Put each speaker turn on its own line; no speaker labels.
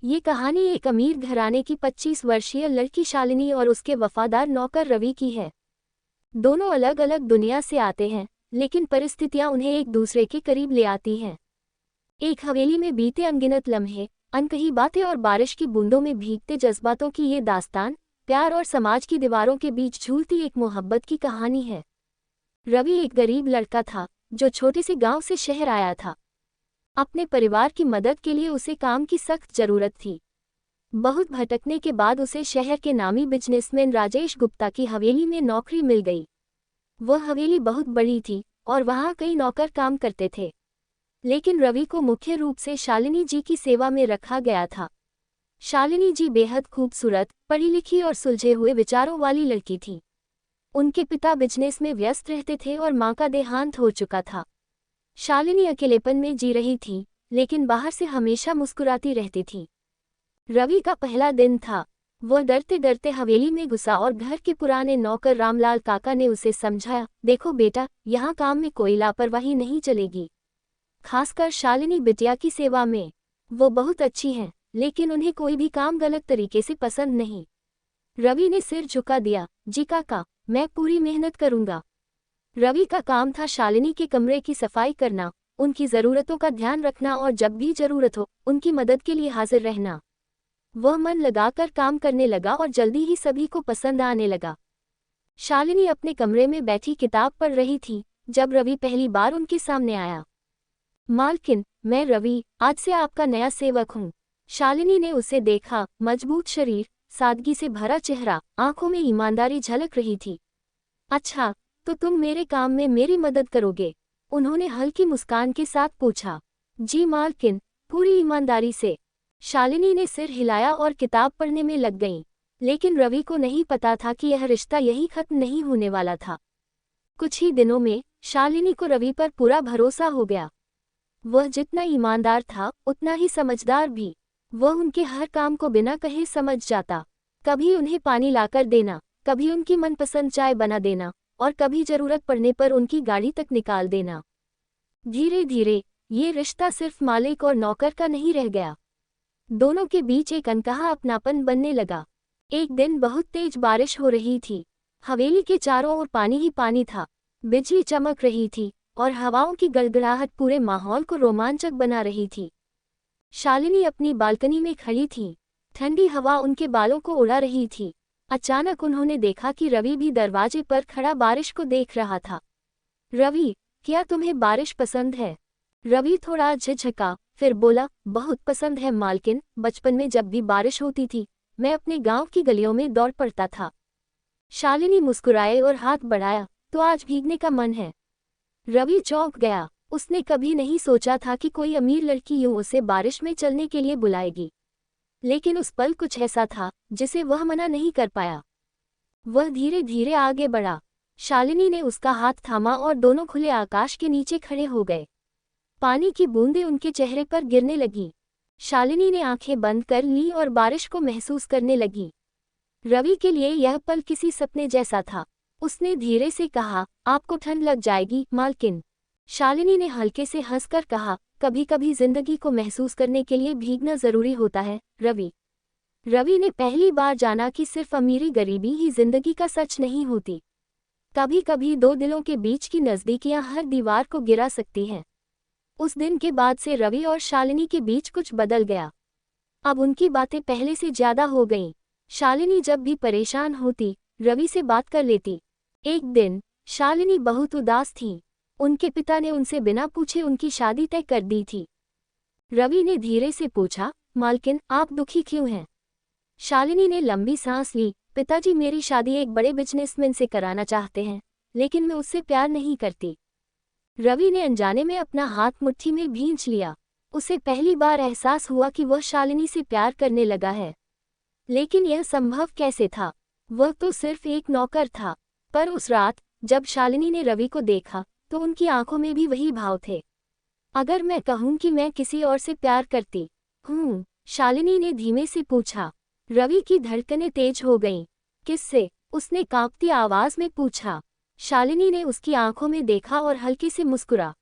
ये कहानी एक अमीर घराने की 25 वर्षीय लड़की शालिनी और उसके वफादार नौकर रवि की है। दोनों अलग अलग दुनिया से आते हैं, लेकिन परिस्थितियां उन्हें एक दूसरे के करीब ले आती हैं। एक हवेली में बीते अनगिनत लम्हे, अनकही बातें और बारिश की बूंदों में भीगते जज्बातों की ये दास्तान प्यार और समाज की दीवारों के बीच झूलती एक मोहब्बत की कहानी है। रवि एक गरीब लड़का था जो छोटे से गांव से शहर आया था। अपने परिवार की मदद के लिए उसे काम की सख्त जरूरत थी। बहुत भटकने के बाद उसे शहर के नामी बिजनेसमैन राजेश गुप्ता की हवेली में नौकरी मिल गई। वह हवेली बहुत बड़ी थी और वहां कई नौकर काम करते थे, लेकिन रवि को मुख्य रूप से शालिनी जी की सेवा में रखा गया था। शालिनी जी बेहद खूबसूरत, पढ़ी लिखी और सुलझे हुए विचारों वाली लड़की थी। उनके पिता बिजनेस में व्यस्त रहते थे और मां का देहांत हो चुका था। शालिनी अकेलेपन में जी रही थी, लेकिन बाहर से हमेशा मुस्कुराती रहती थी। रवि का पहला दिन था। वह डरते डरते हवेली में घुसा और घर के पुराने नौकर रामलाल काका ने उसे समझाया, देखो बेटा, यहाँ काम में कोई लापरवाही नहीं चलेगी, खासकर शालिनी बिटिया की सेवा में। वो बहुत अच्छी हैं, लेकिन उन्हें कोई भी काम गलत तरीके से पसंद नहीं। रवि ने सिर झुका दिया, जी काका, मैं पूरी मेहनत करूंगा। रवि का काम था शालिनी के कमरे की सफाई करना, उनकी ज़रूरतों का ध्यान रखना और जब भी ज़रूरत हो उनकी मदद के लिए हाजिर रहना। वह मन लगाकर काम करने लगा और जल्दी ही सभी को पसंद आने लगा। शालिनी अपने कमरे में बैठी किताब पढ़ रही थी जब रवि पहली बार उनके सामने आया। मालकिन, मैं रवि, आज से आपका नया सेवक हूँ। शालिनी ने उसे देखा, मजबूत शरीर, सादगी से भरा चेहरा, आंखों में ईमानदारी झलक रही थी। अच्छा, तो तुम मेरे काम में मेरी मदद करोगे? उन्होंने हल्की मुस्कान के साथ पूछा। जी मालकिन, पूरी ईमानदारी से। शालिनी ने सिर हिलाया और किताब पढ़ने में लग गईं। लेकिन रवि को नहीं पता था कि यह रिश्ता यही खत्म नहीं होने वाला था। कुछ ही दिनों में शालिनी को रवि पर पूरा भरोसा हो गया। वह जितना ईमानदार था उतना ही समझदार भी। वह उनके हर काम को बिना कहे समझ जाता। कभी उन्हें पानी लाकर देना, कभी उनकी मनपसंद चाय बना देना और कभी जरूरत पड़ने पर उनकी गाड़ी तक निकाल देना। धीरे धीरे ये रिश्ता सिर्फ मालिक और नौकर का नहीं रह गया। दोनों के बीच एक अनकहा अपनापन बनने लगा। एक दिन बहुत तेज बारिश हो रही थी। हवेली के चारों ओर पानी ही पानी था। बिजली चमक रही थी और हवाओं की गड़गड़ाहट पूरे माहौल को रोमांचक बना रही थी। शालिनी अपनी बालकनी में खड़ी थी। ठंडी हवा उनके बालों को उड़ा रही थी। अचानक उन्होंने देखा कि रवि भी दरवाजे पर खड़ा बारिश को देख रहा था। रवि, क्या तुम्हें बारिश पसंद है? रवि थोड़ा झिझका, फिर बोला, बहुत पसंद है मालकिन, बचपन में जब भी बारिश होती थी मैं अपने गांव की गलियों में दौड़ पड़ता था। शालिनी मुस्कुराए और हाथ बढ़ाया, तो आज भीगने का मन है। रवि चौंक गया। उसने कभी नहीं सोचा था कि कोई अमीर लड़की यूं उसे बारिश में चलने के लिए बुलाएगी, लेकिन उस पल कुछ ऐसा था जिसे वह मना नहीं कर पाया। वह धीरे धीरे आगे बढ़ा। शालिनी ने उसका हाथ थामा और दोनों खुले आकाश के नीचे खड़े हो गए। पानी की बूंदें उनके चेहरे पर गिरने लगी। शालिनी ने आंखें बंद कर ली और बारिश को महसूस करने लगी। रवि के लिए यह पल किसी सपने जैसा था। उसने धीरे से कहा, आपको ठंड लग जाएगी मालकिन। शालिनी ने हल्के से हंसकर कहा, कभी कभी जिंदगी को महसूस करने के लिए भीगना जरूरी होता है रवि। रवि ने पहली बार जाना कि सिर्फ अमीरी गरीबी ही जिंदगी का सच नहीं होती। कभी कभी दो दिलों के बीच की नज़दीकियां हर दीवार को गिरा सकती हैं। उस दिन के बाद से रवि और शालिनी के बीच कुछ बदल गया। अब उनकी बातें पहले से ज्यादा हो गईं। शालिनी जब भी परेशान होती रवि से बात कर लेती। एक दिन शालिनी बहुत उदास थी। उनके पिता ने उनसे बिना पूछे उनकी शादी तय कर दी थी। रवि ने धीरे से पूछा, मालकिन, आप दुखी क्यों हैं? शालिनी ने लंबी सांस ली, पिताजी मेरी शादी एक बड़े बिजनेसमैन से कराना चाहते हैं, लेकिन मैं उससे प्यार नहीं करती। रवि ने अनजाने में अपना हाथ मुट्ठी में भींच लिया। उसे पहली बार एहसास हुआ कि वह शालिनी से प्यार करने लगा है, लेकिन यह संभव कैसे था? वह तो सिर्फ एक नौकर था। पर उस रात जब शालिनी ने रवि को देखा तो उनकी आंखों में भी वही भाव थे। अगर मैं कहूं कि मैं किसी और से प्यार करती हूँ? शालिनी ने धीमे से पूछा। रवि की धड़कनें तेज हो गईं। किससे? उसने कांपती आवाज में पूछा। शालिनी ने उसकी आंखों में देखा और हल्के से मुस्कुरा।